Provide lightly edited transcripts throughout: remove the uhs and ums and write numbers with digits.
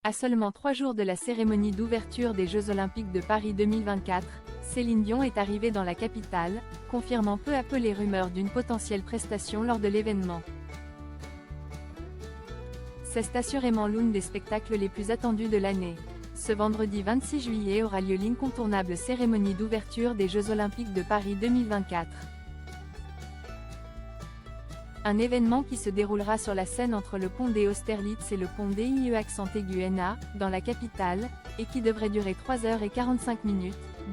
À seulement 3 jours de la cérémonie d'ouverture des Jeux Olympiques de Paris 2024, Céline Dion est arrivée dans la capitale, confirmant peu à peu les rumeurs d'une potentielle prestation lors de l'événement. C'est assurément l'un des spectacles les plus attendus de l'année. Ce vendredi 26 juillet aura lieu l'incontournable cérémonie d'ouverture des Jeux Olympiques de Paris 2024. Un événement qui se déroulera sur la Seine entre le pont des Austerlitz et le pont DIE-NA, dans la capitale, et qui devrait durer 3h45,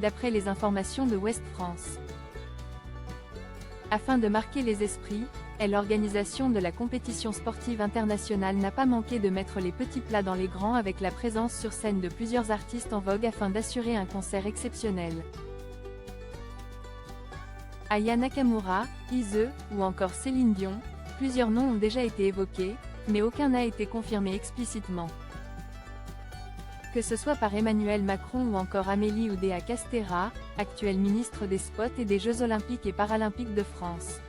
d'après les informations de Ouest France. Afin de marquer les esprits, l'organisation de la compétition sportive internationale n'a pas manqué de mettre les petits plats dans les grands avec la présence sur scène de plusieurs artistes en vogue afin d'assurer un concert exceptionnel. Aya Nakamura, Ize, ou encore Céline Dion, plusieurs noms ont déjà été évoqués, mais aucun n'a été confirmé explicitement. Que ce soit par Emmanuel Macron ou encore Amélie Oudéa Castéra, actuelle ministre des Sports et des Jeux Olympiques et Paralympiques de France.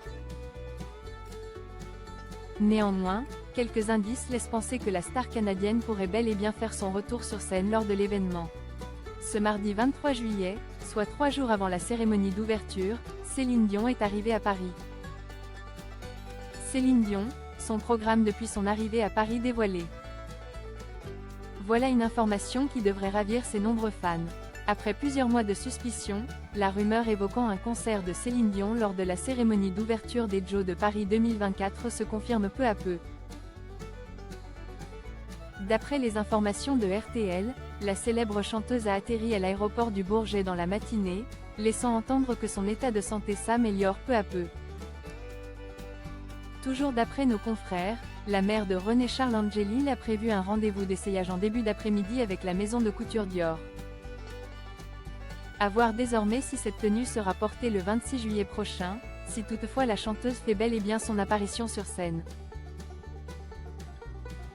Néanmoins, quelques indices laissent penser que la star canadienne pourrait bel et bien faire son retour sur scène lors de l'événement. Ce mardi 23 juillet, soit 3 jours avant la cérémonie d'ouverture, Céline Dion est arrivée à Paris. Céline Dion, son programme depuis son arrivée à Paris dévoilé. Voilà une information qui devrait ravir ses nombreux fans. Après plusieurs mois de suspicion, la rumeur évoquant un concert de Céline Dion lors de la cérémonie d'ouverture des Jeux de Paris 2024 se confirme peu à peu. D'après les informations de RTL, la célèbre chanteuse a atterri à l'aéroport du Bourget dans la matinée, laissant entendre que son état de santé s'améliore peu à peu. Toujours d'après nos confrères, la mère de René Charles Angélil a prévu un rendez-vous d'essayage en début d'après-midi avec la maison de couture Dior. À voir désormais si cette tenue sera portée le 26 juillet prochain, si toutefois la chanteuse fait bel et bien son apparition sur scène.